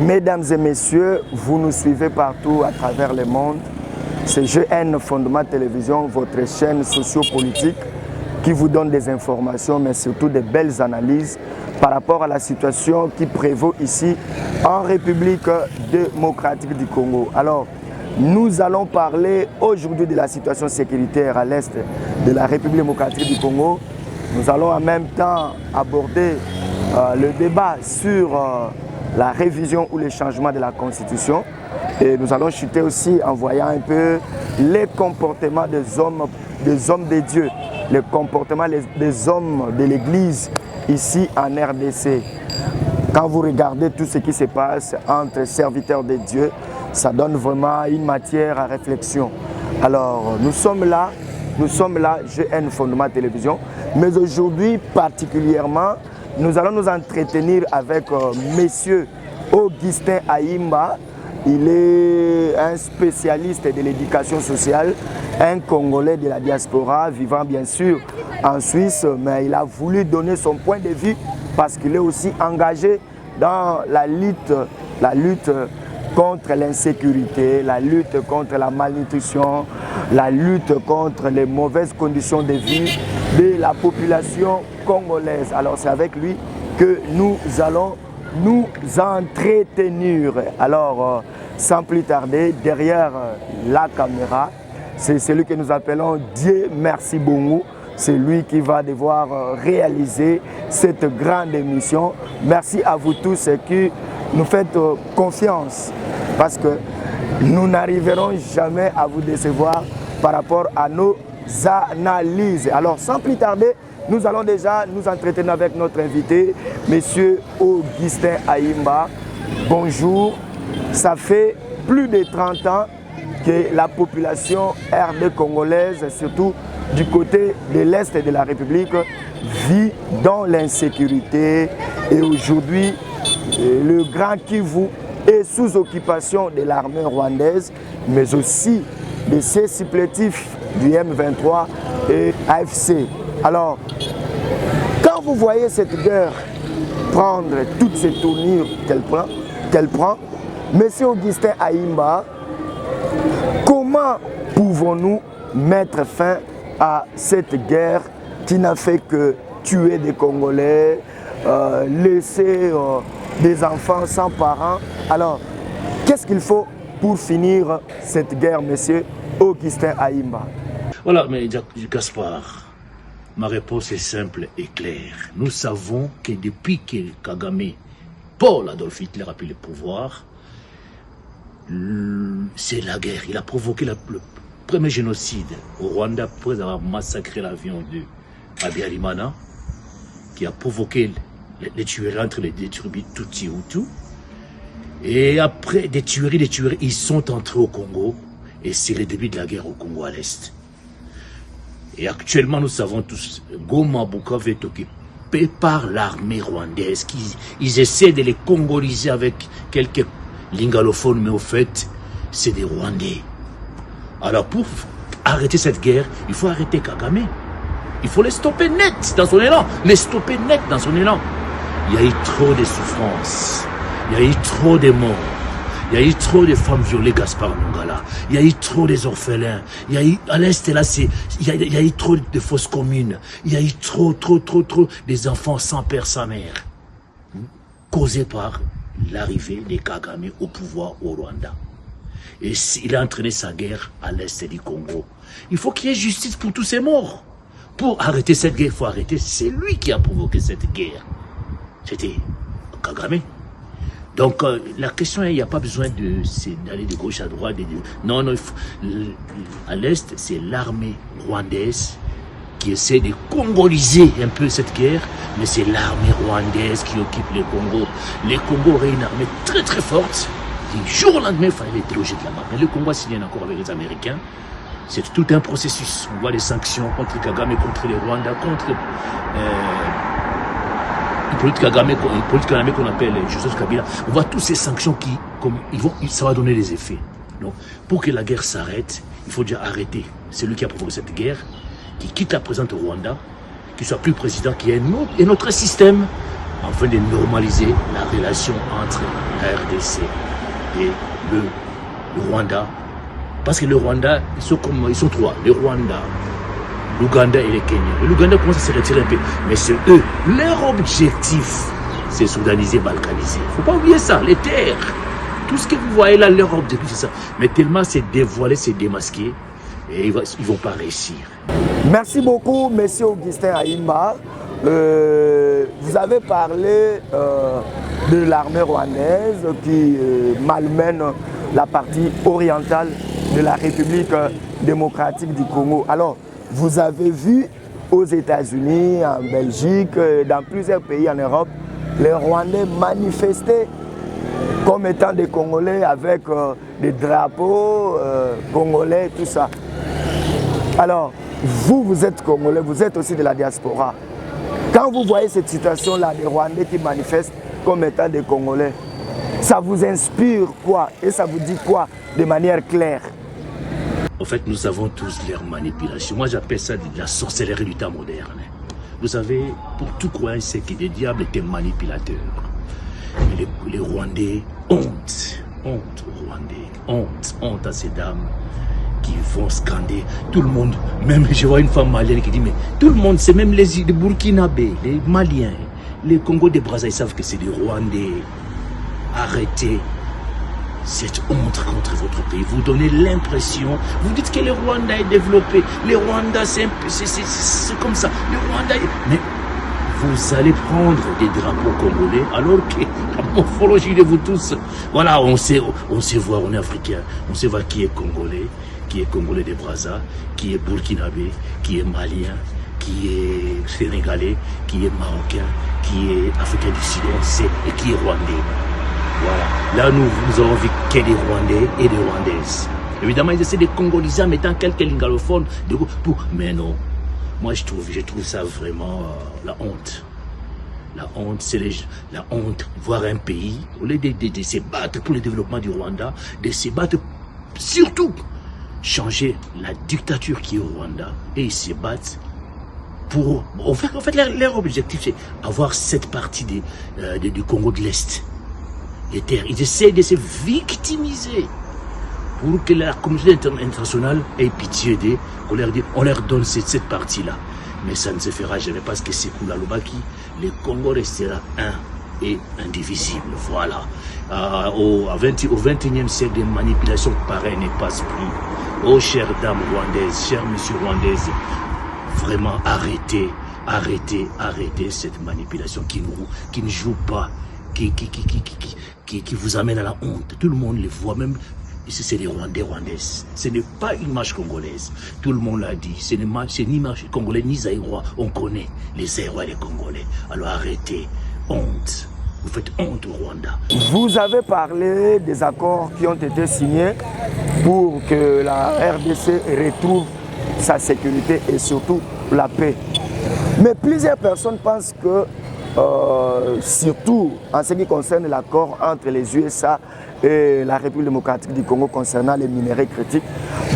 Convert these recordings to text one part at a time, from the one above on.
Mesdames et messieurs, vous nous suivez partout à travers le monde. C'est GN Fondement Télévision, votre chaîne sociopolitique qui vous donne des informations, mais surtout des belles analyses par rapport à la situation qui prévaut ici en République démocratique du Congo. Alors, nous allons parler aujourd'hui de la situation sécuritaire à l'est de la République démocratique du Congo. Nous allons en même temps aborder le débat sur la révision ou le changement de la Constitution. Et nous allons chuter aussi en voyant un peu les comportements des hommes de Dieu, les comportements des hommes de l'Église ici en RDC. Quand vous regardez tout ce qui se passe entre serviteurs de Dieu, ça donne vraiment une matière à réflexion. Alors, nous sommes là, GN Fondement Télévision, mais aujourd'hui particulièrement, nous allons nous entretenir avec Monsieur Augustin Ayimba. Il est un spécialiste de l'éducation sociale, un Congolais de la diaspora, vivant bien sûr en Suisse, mais il a voulu donner son point de vue parce qu'il est aussi engagé dans la lutte contre l'insécurité, la lutte contre la malnutrition, la lutte contre les mauvaises conditions de vie de la population congolaise. Alors c'est avec lui que nous allons nous entretenir. Alors sans plus tarder, derrière la caméra, c'est celui que nous appelons Dieu Merci Bongo. C'est lui qui va devoir réaliser cette grande émission. Merci à vous tous qui nous faites confiance parce que nous n'arriverons jamais à vous décevoir par rapport à nos analyses. Alors sans plus tarder, nous allons déjà nous entretenir avec notre invité, Monsieur Augustin Ayimba. Bonjour, ça fait plus de 30 ans que la population RD congolaise, surtout du côté de l'Est de la République, vit dans l'insécurité. Et aujourd'hui, le Grand Kivu est sous occupation de l'armée rwandaise, mais aussi de ses supplétifs du M23 et AFC. Alors, quand vous voyez cette guerre prendre toutes ces tournures qu'elle prend, Monsieur Augustin Ayimba, comment pouvons-nous mettre fin à cette guerre qui n'a fait que tuer des Congolais, laisser des enfants sans parents? Alors, qu'est-ce qu'il faut pour finir cette guerre, Monsieur Augustin Ayimba? Voilà, mais Gaspard, ma réponse est simple et claire. Nous savons que depuis que Kagame, Paul Adolf Hitler a pris le pouvoir, c'est la guerre. Il a provoqué le premier génocide au Rwanda après avoir massacré l'avion de Habyarimana, qui a provoqué les tueries entre les tribus Tutsi et Hutu. Et après des tueries, ils sont entrés au Congo et c'est le début de la guerre au Congo à l'Est. Et actuellement, nous savons tous, Goma, Bukavu est occupé par l'armée rwandaise. Ils essaient de les congoliser avec quelques lingalophones, mais au fait, c'est des Rwandais. Alors pour arrêter cette guerre, il faut arrêter Kagame. Il faut les stopper net dans son élan. Les stopper net dans son élan. Il y a eu trop de souffrances. Il y a eu trop de morts. Il y a eu trop de femmes violées, Gaspard Mongala. Il y a eu trop des orphelins. Il y a eu, à l'Est, là, il y a eu trop de fausses communes. Il y a eu trop des enfants sans père, sans mère. Causés par l'arrivée de Kagame au pouvoir au Rwanda. Et il a entraîné sa guerre à l'Est du Congo. Il faut qu'il y ait justice pour tous ces morts. Pour arrêter cette guerre, il faut arrêter. C'est lui qui a provoqué cette guerre. C'était Kagame. Donc, la question est, il n'y a pas besoin d'aller de gauche à droite. Non, à l'Est, c'est l'armée rwandaise qui essaie de congoliser un peu cette guerre, mais c'est l'armée rwandaise qui occupe le Congo. Le Congo aurait une armée très forte. Du jour au lendemain, il fallait les déloger de là-bas. Mais le Congo a signé un accord avec les Américains. C'est tout un processus. On voit les sanctions contre Kagame, contre les Rwandais, contre le politique Kagame qu'on appelle Joseph Kabila. On voit toutes ces sanctions qui, ça va donner des effets. Donc, pour que la guerre s'arrête, il faut déjà arrêter celui qui a provoqué cette guerre, qui quitte la présidence au Rwanda, qui soit plus président, qui ait un autre système afin de normaliser la relation entre la RDC et le Rwanda. Parce que le Rwanda, ils sont trois, le Rwanda, l'Ouganda et le Kenya. L'Ouganda commence à se retirer un peu, mais c'est eux, leur objectif, c'est soudaniser, balkaniser. Il ne faut pas oublier ça, les terres. Tout ce que vous voyez là, leur objectif, c'est ça. Mais tellement c'est dévoilé, c'est démasqué, et ils ne vont pas réussir. Merci beaucoup, monsieur Augustin Aïmba. Vous avez parlé de l'armée rwandaise qui malmène la partie orientale de la République démocratique du Congo. Alors, vous avez vu aux États-Unis, en Belgique, dans plusieurs pays en Europe, les Rwandais manifester comme étant des Congolais avec des drapeaux congolais, tout ça. Alors, vous êtes Congolais, vous êtes aussi de la diaspora. Quand vous voyez cette situation-là, des Rwandais qui manifestent comme étant des Congolais, ça vous inspire quoi? Et ça vous dit quoi de manière claire? En fait, nous avons tous leurs manipulations. Moi, j'appelle ça de la sorcellerie du temps moderne. Vous savez, pour tout croyant, c'est que les diables étaient manipulateurs. Mais les Rwandais, honte aux Rwandais, honte à ces dames qui vont scander. Tout le monde, même je vois une femme malienne qui dit, mais tout le monde, c'est même les Burkinabés, les Maliens, les Congos des Brazza, ils savent que c'est des Rwandais. Arrêtez cette honte contre votre pays. Vous donnez l'impression, vous dites que le Rwanda est développé, le Rwanda c'est comme ça, le Rwanda est... Mais vous allez prendre des drapeaux congolais alors que la morphologie de vous tous, voilà, on sait voir, on est africain, on sait voir qui est congolais des Brazza, qui est burkinabé, qui est malien, qui est sénégalais, qui est marocain, qui est africain du Sud, on sait, et qui est rwandais. Voilà. Là, nous avons vu qu'il y a des Rwandais et des Rwandaises. Évidemment, ils essaient de congoliser en mettant quelques lingalophones. Mais non. Moi, je trouve ça vraiment la honte. La honte, c'est la honte. Voir un pays, au lieu de se battre pour le développement du Rwanda, de se battre surtout changer la dictature qui est au Rwanda. Et ils se battent pour... En fait leur objectif, c'est avoir cette partie du Congo de l'Est. Les terres. Ils essaient de se victimiser pour que la communauté internationale ait pitié d'eux, on leur donne cette partie-là. Mais ça ne se fera jamais parce que c'est pour la Lubaki, le Congo restera un et indivisible. Voilà. Au 21e siècle, des manipulations pareilles ne passent plus. Oh, chères dames rwandaises, chers messieurs rwandaises, vraiment arrêtez cette manipulation qui ne joue pas, qui vous amène à la honte. Tout le monde les voit, même ici c'est les Rwandais, Rwandaises. Ce n'est pas une marche congolaise. Tout le monde l'a dit. C'est ni marche congolaise ni zaïrois. On connaît les zaïrois et les Congolais. Alors arrêtez. Honte. Vous faites honte au Rwanda. Vous avez parlé des accords qui ont été signés pour que la RDC retrouve sa sécurité et surtout la paix. Mais plusieurs personnes pensent que surtout en ce qui concerne l'accord entre les USA et la République démocratique du Congo concernant les minerais critiques,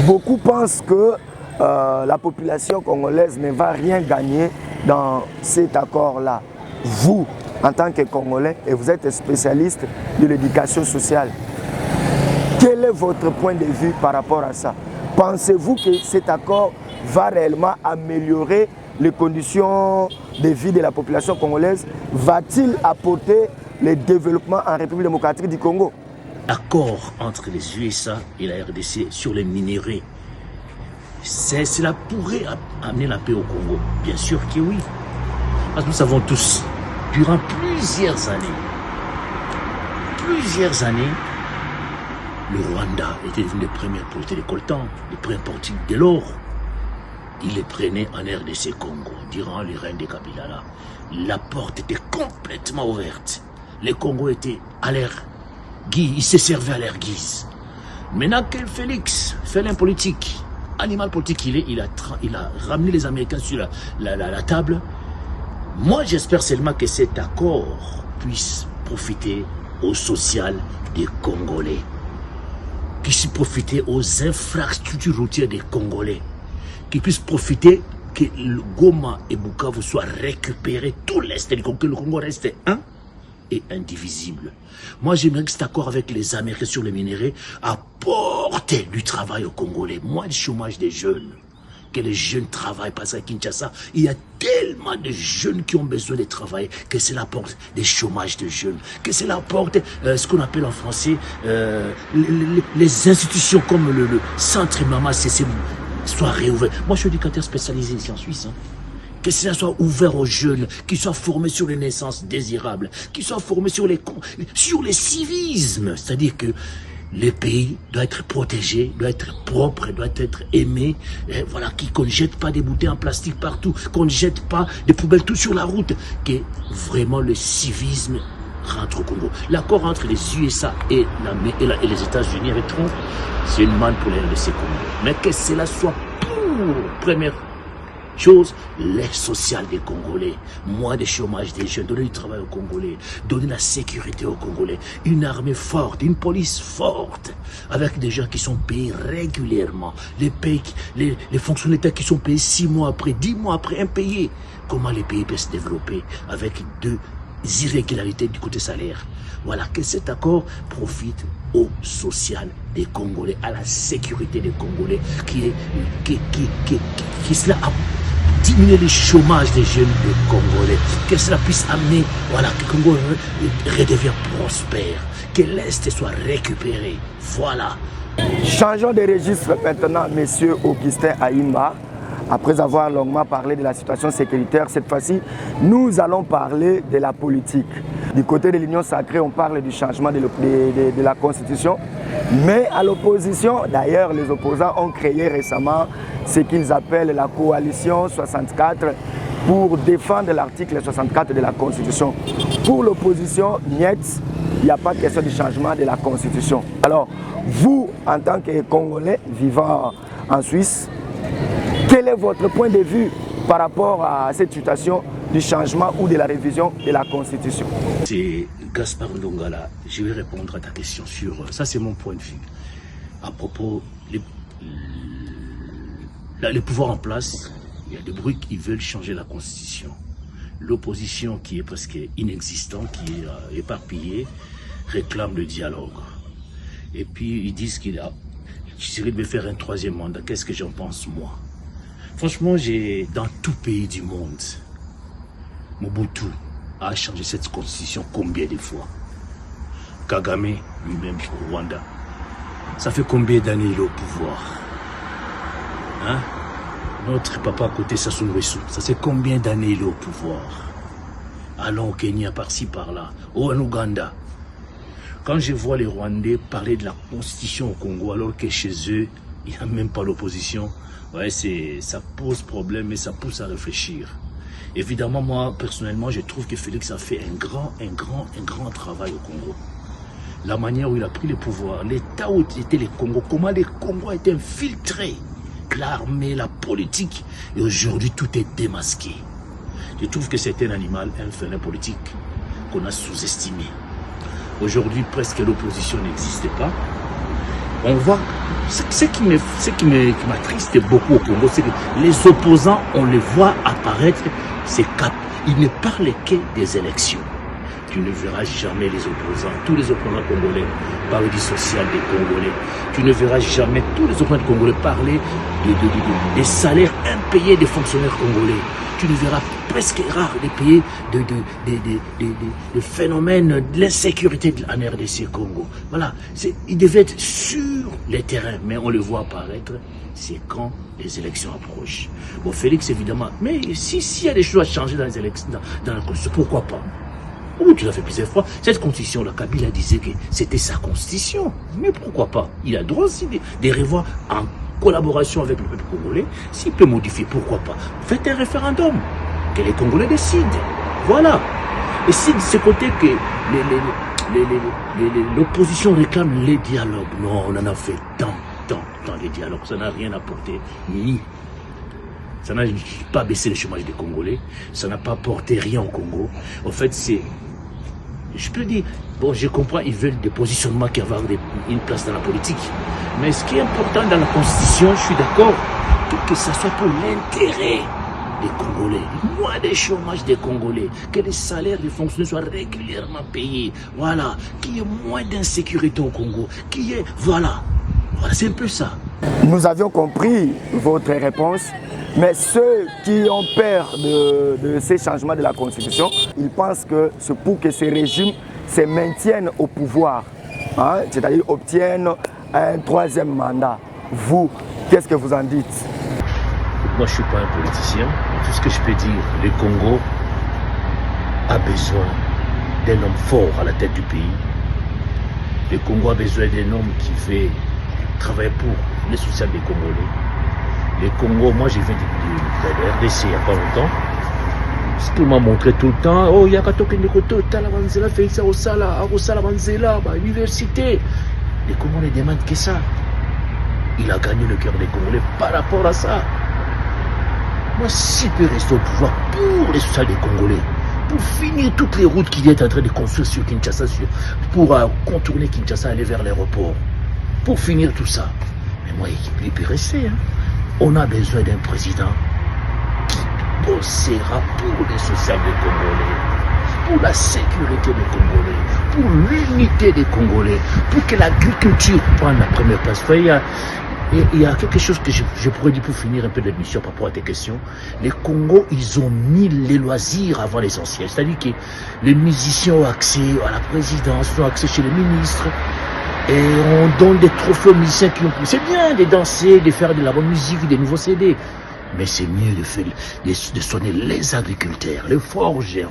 beaucoup pensent que la population congolaise ne va rien gagner dans cet accord-là. Vous, en tant que Congolais, et vous êtes spécialiste de l'éducation sociale, quel est votre point de vue par rapport à ça? Pensez-vous que cet accord va réellement améliorer les conditions de vie de la population congolaise? Va-t-il apporter le développement en République démocratique du Congo? L'accord entre les USA et la RDC sur les minéraux, cela pourrait amener la paix au Congo. Bien sûr que oui. Parce que nous savons tous, durant plusieurs années, le Rwanda était devenu le premier porteur de coltan, le premier porteur de l'or. Il les prenait en RDC Congo, durant le règne de Kabila. La porte était complètement ouverte. Les Congos étaient à leur guise, ils se servaient à leur guise. Maintenant que Félix, félin politique, animal politique il a ramené les Américains sur la table. Moi, j'espère seulement que cet accord puisse profiter au social des Congolais, puisse profiter aux infrastructures routières des Congolais, qui puisse profiter que le Goma et Bukavu soient récupérés, tout l'Est du Congo, que le Congo reste un et indivisible. Moi, j'aimerais que cet accord avec les Américains sur les minéraux apporte du travail aux Congolais, moins de chômage des jeunes. Que les jeunes travaillent, parce qu'à Kinshasa, il y a tellement de jeunes qui ont besoin de travailler, que cela apporte des chômages de jeunes, que cela apporte ce qu'on appelle en français les institutions comme le centre Mama CC soient réouvertes. Moi, je suis éducateur spécialisé ici en Suisse. Que cela soit ouvert aux jeunes, qu'ils soient formés sur les naissances désirables, qu'ils soient formés sur les civismes. C'est-à-dire que le pays doit être protégé, doit être propre, doit être aimé. Et voilà, qu'on ne jette pas des bouteilles en plastique partout, qu'on ne jette pas des poubelles tout sur la route. Que vraiment le civisme rentre au Congo. L'accord entre les USA et les États-Unis avec Trump, c'est une manne pour les RDC Congo. Mais que cela soit pour première chose, l'aide sociale des Congolais, moins de chômage des jeunes, donner du travail aux Congolais, donner la sécurité aux Congolais, une armée forte, une police forte, avec des gens qui sont payés régulièrement, les fonctionnaires d'État qui sont payés 6 mois après, 10 mois après, impayés. Comment les pays peuvent se développer avec deux irrégularités du côté salaire? Voilà, que cet accord profite au social des Congolais, à la sécurité des Congolais, qui cela a diminué le chômage des jeunes Congolais, que cela puisse amener, voilà, que le Congo redevienne prospère, que l'Est soit récupéré. Voilà. Changeons de registre maintenant, monsieur Augustin Aïmba. Après avoir longuement parlé de la situation sécuritaire, cette fois-ci, nous allons parler de la politique. Du côté de l'Union sacrée, on parle du changement de la Constitution. Mais à l'opposition, d'ailleurs, les opposants ont créé récemment ce qu'ils appellent la coalition 64 pour défendre l'article 64 de la Constitution. Pour l'opposition, niet, il n'y a pas de question de changement de la Constitution. Alors, vous, en tant que Congolais vivant en Suisse, quel est votre point de vue par rapport à cette situation du changement ou de la révision de la Constitution? C'est Gaspard Ndongala. Je vais répondre à ta question sur... Ça, c'est mon point de vue. À propos, les pouvoirs en place, il y a des bruits qui veulent changer la Constitution. L'opposition, qui est presque inexistante, qui est éparpillée, réclame le dialogue. Et puis, ils disent qu'il devait faire un 3e mandat. Qu'est-ce que j'en pense, moi? Franchement, dans tout pays du monde, Mobutu a changé cette constitution combien de fois? Kagame, lui-même, au Rwanda, ça fait combien d'années il est au pouvoir? Hein? Notre papa à côté, Sassou Nguesso, ça fait combien d'années il est au pouvoir? Allons au Kenya, par-ci, par-là, ou en Ouganda. Quand je vois les Rwandais parler de la constitution au Congo, alors que chez eux, il n'y a même pas l'opposition, ouais, ça pose problème et ça pousse à réfléchir. Évidemment, moi, personnellement, je trouve que Félix a fait un grand travail au Congo. La manière où il a pris le pouvoir, l'état où étaient les Congos, comment les Congos étaient infiltrés, l'armée, la politique, et aujourd'hui tout est démasqué. Je trouve que c'est un animal, un félin politique qu'on a sous-estimé. Aujourd'hui, presque l'opposition n'existe pas. On voit, ce qui m'attriste beaucoup au Congo, c'est que les opposants, on les voit apparaître, ils ne parlent que des élections. Tu ne verras jamais les opposants, tous les opposants congolais parler du social des Congolais. Tu ne verras jamais tous les opposants congolais parler des salaires impayés des fonctionnaires congolais. Tu ne verras presque rare des pays de phénomènes de l'insécurité en RDC Congo. Voilà, ils devaient être sur les terrains, mais on le voit apparaître, c'est quand les élections approchent. Bon, Félix, évidemment, mais s'il y a des choses à changer dans les élections, dans la Constitution, pourquoi pas? Oh, tu l'as fait plusieurs fois. Cette constitution-là, Kabila disait que c'était sa constitution. Mais pourquoi pas? Il a le droit aussi de revoir en collaboration avec le peuple congolais. S'il peut modifier, pourquoi pas? Faites un référendum. Que les Congolais décident. Voilà. Et si de ce côté que l'opposition réclame les dialogues, non, on en a fait tant les dialogues. Ça n'a rien apporté. Ça n'a pas baissé le chômage des Congolais. Ça n'a pas apporté rien au Congo. En fait, je peux dire, bon, je comprends, ils veulent des positionnements qui vont avoir une place dans la politique. Mais ce qui est important dans la Constitution, je suis d'accord, que ça soit pour l'intérêt des Congolais, moins de chômage des Congolais, que les salaires des fonctionnaires soient régulièrement payés, voilà, qu'il y ait moins d'insécurité au Congo, qu'il y ait, voilà, c'est un peu ça. Nous avions compris votre réponse, mais ceux qui ont peur de ces changements de la Constitution, ils pensent que c'est pour que ces régimes se maintiennent au pouvoir, hein, c'est-à-dire obtiennent un troisième mandat. Vous, qu'est-ce que vous en dites? Moi, je ne suis pas un politicien. Tout ce que je peux dire, le Congo a besoin d'un homme fort à la tête du pays. Le Congo a besoin d'un homme qui fait travailler pour les social des Congolais. Le Congo, moi, j'ai vu de la RDC il n'y a pas longtemps. Tout m'a montré tout le temps, oh, il y a Katoke Nekoto, Talavanzela, Félix Arosala, Arosala Vanzela, l'université. Les Congolais ne demandent que ça. Il a gagné le cœur des Congolais par rapport à ça. Moi, s'il peut rester au pouvoir pour les social des Congolais, pour finir toutes les routes qu'il est en train de construire sur Kinshasa, pour contourner Kinshasa, aller vers l'aéroport, pour finir tout ça. Mais moi, il peut rester. Hein. On a besoin d'un président qui bossera pour les social des Congolais, pour la sécurité des Congolais, pour l'unité des Congolais, pour que l'agriculture prenne la première place. Il y a quelque chose que je pourrais dire pour finir un peu l'émission par rapport à tes questions. Les Congos, ils ont mis les loisirs avant l'essentiel. C'est-à-dire que les musiciens ont accès à la présidence, ont accès chez les ministres. Et on donne des trophées aux musiciens qui ont... C'est bien de danser, de faire de la bonne musique, des nouveaux CD. Mais c'est mieux de soigner les agriculteurs, les forgerons,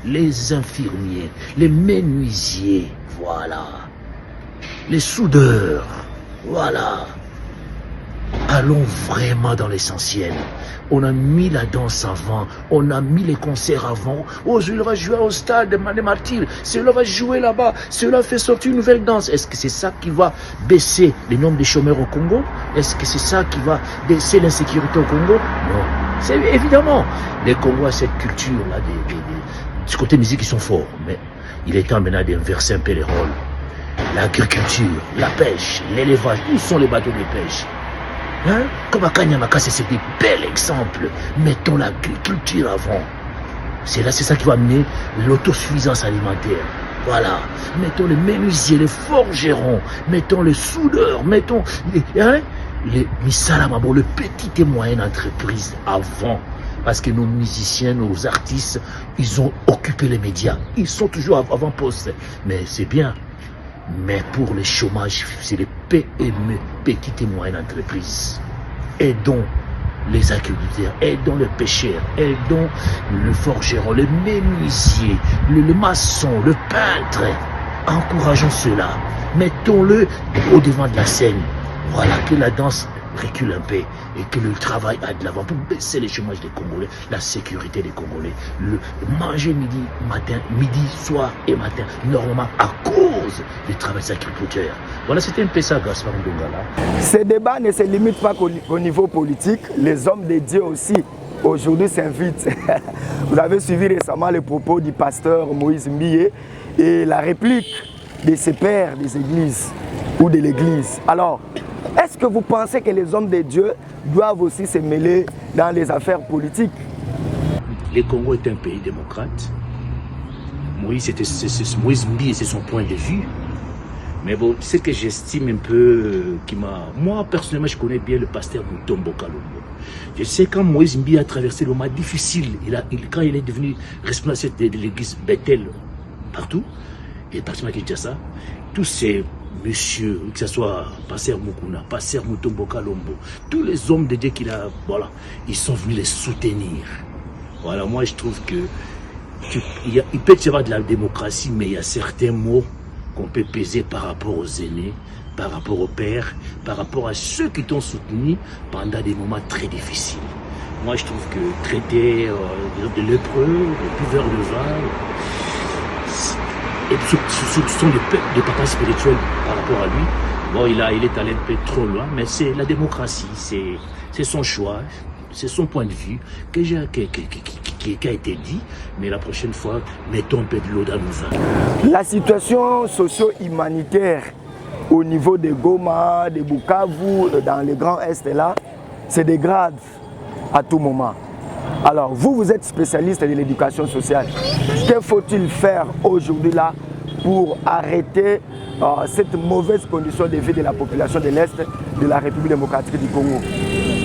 les infirmiers, les menuisiers, voilà. Les soudeurs, voilà. Allons vraiment dans l'essentiel. On a mis la danse avant, on a mis les concerts avant. Oh, celui-là va jouer au stade des Martyrs, celui-là va jouer là-bas, celui-là fait sortir une nouvelle danse. Est-ce que c'est ça qui va baisser le nombre de chômeurs au Congo? Est-ce que c'est ça qui va baisser l'insécurité au Congo? Non. C'est évidemment. Les Congos ont cette culture-là, du côté musique, ils sont forts. Mais il est temps maintenant d'inverser un peu les rôles. L'agriculture, la pêche, l'élevage, où sont les bateaux de pêche? Hein? Comme à Kanyamaka, c'est des bels exemples. Mettons l'agriculture avant. C'est ça qui va amener l'autosuffisance alimentaire. Voilà. Mettons les menuisiers, les forgerons, mettons les soudeurs, mettons les misalamabo, le petit et moyenne entreprise avant. Parce que nos musiciens, nos artistes, ils ont occupé les médias. Ils sont toujours avant-poste. Mais c'est bien. Mais pour le chômage, c'est les PME, petites et moyennes entreprises. Aidons les agriculteurs, aidons les pêcheurs, aidons le forgeron, le menuisier, le maçon, le peintre. Encourageons cela. Mettons-le au devant de la scène. Voilà, que la danse recule un peu et que le travail aille de l'avant pour baisser le chômage des Congolais, la sécurité des Congolais, le manger midi, soir et matin, normalement à cause du travail des agriculteurs. Voilà, c'était un peu ça, Gaspard Ndongala. Ces débats ne se limitent pas qu'au niveau politique, les hommes de Dieu aussi aujourd'hui s'invitent. Vous avez suivi récemment les propos du pasteur Moïse Mbiye et la réplique de ses pères des églises ou de l'église. Alors, est-ce que vous pensez que les hommes de Dieu doivent aussi se mêler dans les affaires politiques? Le Congo est un pays démocrate. Moïse Mbiye, c'est son point de vue. Mais bon, ce que j'estime un peu, moi personnellement, je connais bien le pasteur Mutombo Kalombo. Je sais quand Moïse Mbiye a traversé le moment difficile, quand il est devenu responsable de l'église Bethel partout, et particulièrement à Kinshasa, tous ces messieurs, que ce soit Pasteur Mukuna, Pasteur Mutombo Kalombo, tous les hommes de Dieu qu'il a, voilà, ils sont venus les soutenir. Voilà, moi je trouve que il peut y avoir de la démocratie, mais il y a certains mots qu'on peut peser par rapport aux aînés, par rapport aux pères, par rapport à ceux qui t'ont soutenu pendant des moments très difficiles. Moi je trouve que traiter de lépreux, de buveurs de vin, et ce sont des papas spirituels par rapport à lui. Bon, il est allé un peu trop loin, mais c'est la démocratie, c'est son choix, c'est son point de vue qui a été dit, mais la prochaine fois, mettons un peu de l'eau dans nos vins. La situation socio-humanitaire au niveau de Goma, de Bukavu, dans le Grand Est là, se dégrade à tout moment. Alors, vous êtes spécialiste de l'éducation sociale. Que faut-il faire aujourd'hui là pour arrêter cette mauvaise condition de vie de la population de l'Est de la République démocratique du Congo?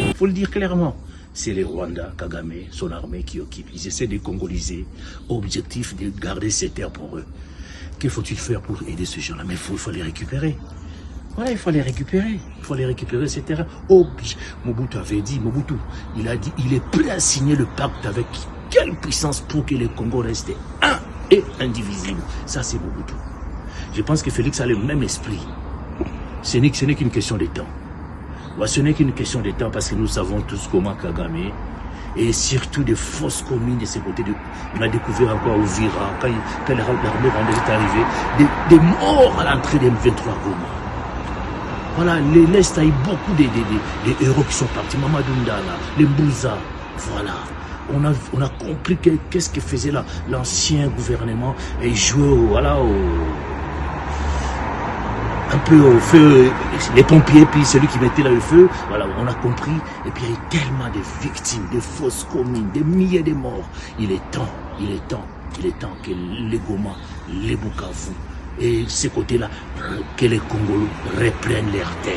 Il faut le dire clairement. C'est les Rwandais, Kagame, son armée qui occupe. Ils essaient de congoliser. Objectif de garder ces terres pour eux. Que faut-il faire pour aider ces gens-là? Mais il faut les récupérer. Voilà, il faut les récupérer. Il faut les récupérer, ces terrains. Mobutu avait dit, il a dit, il est prêt à signer le pacte avec quelle puissance pour que le Congo reste un et indivisible. Ça, c'est Mobutu. Je pense que Félix a le même esprit. Ce n'est qu'une question de temps. Ce n'est qu'une question de temps parce que nous savons tous comment Kagame et surtout des fausses communes de ce côté. On a découvert encore Uvira, quand l'armée rwandaise est arrivée, des morts à l'entrée des 23 Goma. Voilà, l'Est a eu beaucoup de héros qui sont partis. Mamadou Ndala, les Mbouza, voilà. On a compris qu'est-ce que faisait l'ancien gouvernement et jouait un peu au feu, les pompiers, puis celui qui mettait là le feu, voilà, on a compris. Et puis il y a eu tellement de victimes, de fausses communes, des milliers de morts. Il est temps que les Goma, les Bukavu et ces côtés-là, que les Congolais reprennent leurs terres.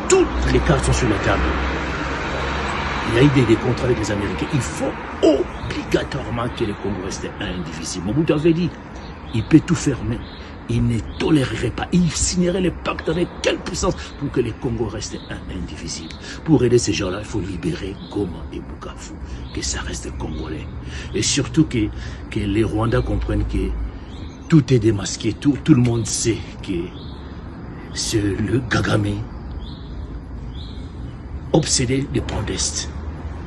Toutes les cartes sont sur la table. Il y a eu des contrats avec les Américains. Il faut obligatoirement que les Congo restent indivisibles. Mobutu avait dit, il peut tout fermer. Il ne tolérerait pas, il signerait les pactes avec quelle puissance pour que les Congos restent indivisibles. Pour aider ces gens-là, il faut libérer Goma et Bukavu, que ça reste congolais. Et surtout que les Rwandais comprennent que tout est démasqué, tout le monde sait que c'est le Kagame, obsédé de Pondest,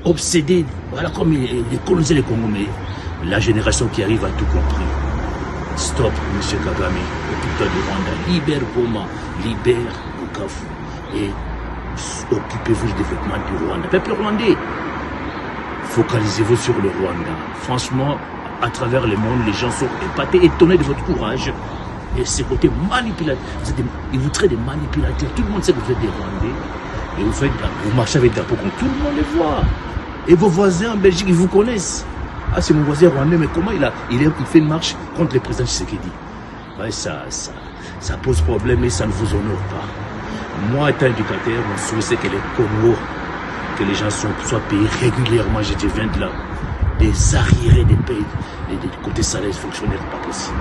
obsédé, voilà comme il colonisait les Congos, mais la génération qui arrive a tout compris. Stop, M. Kagame, occupe-toi du Rwanda, libère Goma, libère Bukavu et occupez-vous du développement du Rwanda. Peuple rwandais, focalisez-vous sur le Rwanda. Franchement, à travers le monde, les gens sont épatés, étonnés de votre courage et ce côté manipulateur. Ils vous traitent de manipulateurs. Tout le monde sait que vous êtes des Rwandais et vous marchez avec des drapeaux comme tout le monde les voit. Et vos voisins en Belgique, ils vous connaissent. Ah, c'est mon voisin rwandais, mais comment il fait une marche contre le président Tshisekedi? Ouais, ça pose problème et ça ne vous honore pas. Moi, étant éducateur, mon souhait, c'est que les Congos, que les gens soient payés régulièrement. Je viens de là, des arriérés des pays, des côtés salaires fonctionnaires, pas possible.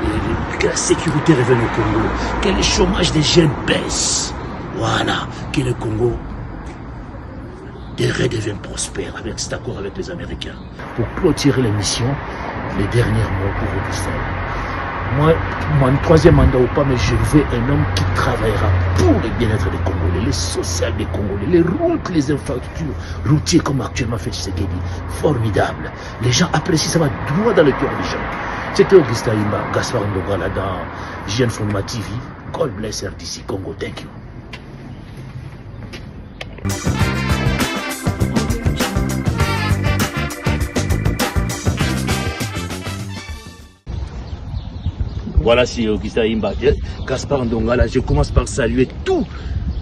Et que la sécurité revienne au Congo, que le chômage des jeunes baisse. Voilà, que le Congo redeviennent prospères avec cet accord avec les Américains. Pour clôturer l'émission, les derniers mots pour Augustin. Moi, mon troisième mandat ou pas, mais je veux un homme qui travaillera pour le bien-être des Congolais, les social des Congolais, les routes, les infrastructures routiers comme actuellement fait Tshisekedi. Formidable. Les gens apprécient, ça va droit dans le cœur des gens. C'était Augustin Imba, Gaspard Ndongala dans JN Fondement TV. God bless RDC Congo. Thank you. Voilà, c'est Augustin Imba, Gaspard Ndongala. Je commence par saluer tous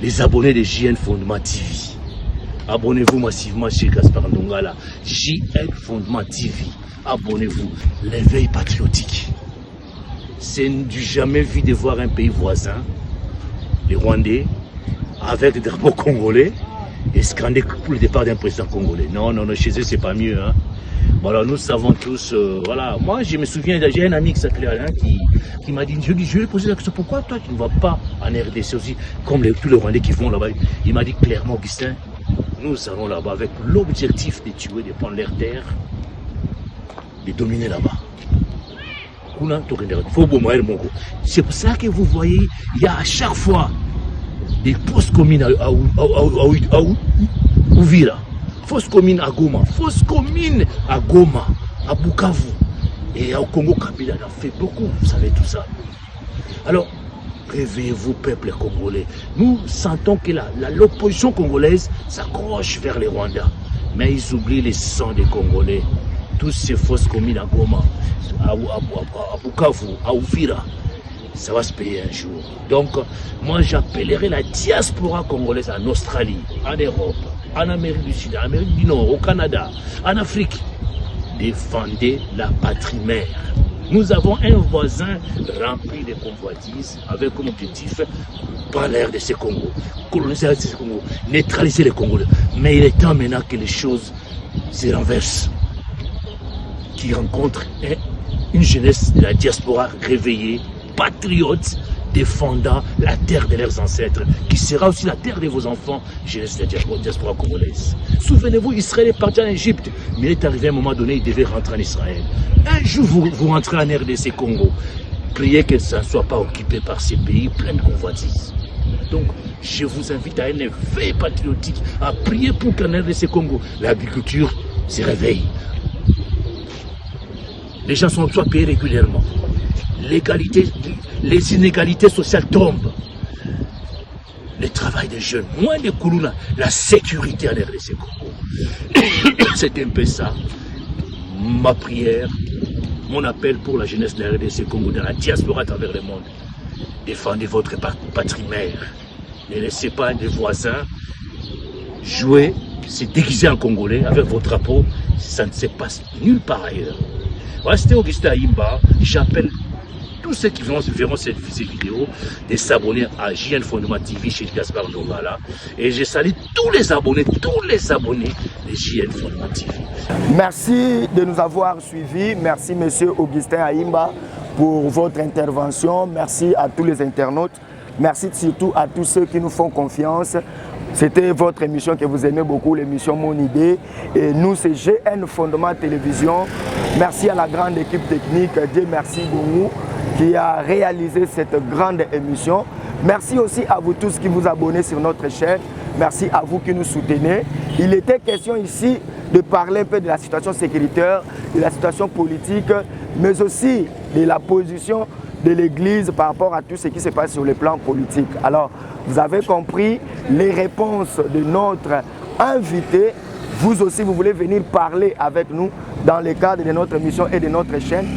les abonnés de JN Fondement TV. Abonnez-vous massivement chez Gaspard Ndongala. JN Fondement TV. Abonnez-vous. L'éveil patriotique. C'est du jamais vu de voir un pays voisin, les Rwandais, avec des drapeaux congolais, et scander pour le départ d'un président congolais. Non, chez eux, c'est pas mieux. Hein. Voilà, nous savons tous, voilà. Moi, je me souviens, j'ai un ami qui s'appelait Alain qui m'a dit, je lui ai posé la question, pourquoi toi tu ne vas pas en RDC aussi, comme tous les Rwandais qui vont là-bas. Il m'a dit clairement, Augustin, nous allons là-bas avec l'objectif de tuer, de prendre leur terre, de dominer là-bas. C'est pour ça que vous voyez, il y a à chaque fois des fausses communes à Uvira, fausses communes à Goma, fausses communes à Goma, à Bukavu. Et au Congo, Kabila en a fait beaucoup, vous savez tout ça. Alors, réveillez-vous, peuple congolais. Nous sentons que l'opposition congolaise s'accroche vers les Rwandais. Mais ils oublient les sangs des Congolais. Toutes ces fausses communes à Goma, à Bukavu, à Uvira, ça va se payer un jour. Donc, moi j'appellerai la diaspora congolaise en Australie, en Europe, en Amérique du Sud, en Amérique du Nord, au Canada, en Afrique. Défendez la patrie mère. Nous avons un voisin rempli de convoitises avec comme objectif prendre l'air de ces Congos, coloniser les Congos, neutraliser les Congolais. Mais il est temps maintenant que les choses se renversent, qui rencontrent une jeunesse de la diaspora réveillée, patriote, défendant la terre de leurs ancêtres, qui sera aussi la terre de vos enfants, jeunesse de la diaspora congolaise. Souvenez-vous, Israël est parti en Égypte, mais il est arrivé à un moment donné, il devait rentrer en Israël. Un jour, vous rentrez en RDC Congo, priez que ça ne soit pas occupé par ces pays pleins de convoitises. Donc, je vous invite à un éveil patriotique, à prier pour qu'en RDC Congo, l'agriculture se réveille. Les gens sont soit payés régulièrement. Les inégalités sociales tombent. Le travail des jeunes, moins de Koulouna, la sécurité en RDC Congo. C'est un peu ça. Ma prière, mon appel pour la jeunesse de la RDC Congo, dans la diaspora à travers le monde. Défendez votre patrie mère. Ne laissez pas des voisins jouer, se déguiser en Congolais avec vos drapeaux. Ça ne se passe nulle part ailleurs. Voilà, c'était Augustin Ayimba. J'appelle tous ceux qui verront cette vidéo de s'abonner à JN Fondement TV chez Gaspard Novala. Et je salue tous les abonnés de JN Fondement TV. Merci de nous avoir suivis. Merci monsieur Augustin Ayimba pour votre intervention. Merci à tous les internautes. Merci surtout à tous ceux qui nous font confiance. C'était votre émission que vous aimez beaucoup, l'émission Mon Idée. Et nous, c'est GN Fondement Télévision. Merci à la grande équipe technique. Dieu merci beaucoup, qui a réalisé cette grande émission. Merci aussi à vous tous qui vous abonnez sur notre chaîne. Merci à vous qui nous soutenez. Il était question ici de parler un peu de la situation sécuritaire, de la situation politique, mais aussi de la position de l'Église par rapport à tout ce qui se passe sur le plan politique. Alors, vous avez compris les réponses de notre invité. Vous aussi, vous voulez venir parler avec nous dans le cadre de notre émission et de notre chaîne.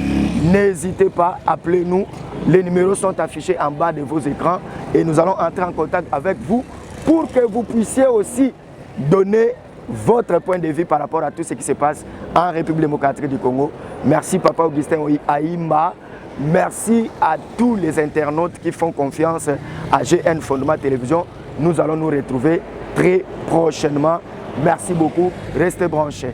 N'hésitez pas, appelez-nous. Les numéros sont affichés en bas de vos écrans et nous allons entrer en contact avec vous pour que vous puissiez aussi donner votre point de vue par rapport à tout ce qui se passe en République démocratique du Congo. Merci Papa Augustin Ayimba. Merci à tous les internautes qui font confiance à GN Fondement Télévision. Nous allons nous retrouver très prochainement. Merci beaucoup. Restez branchés.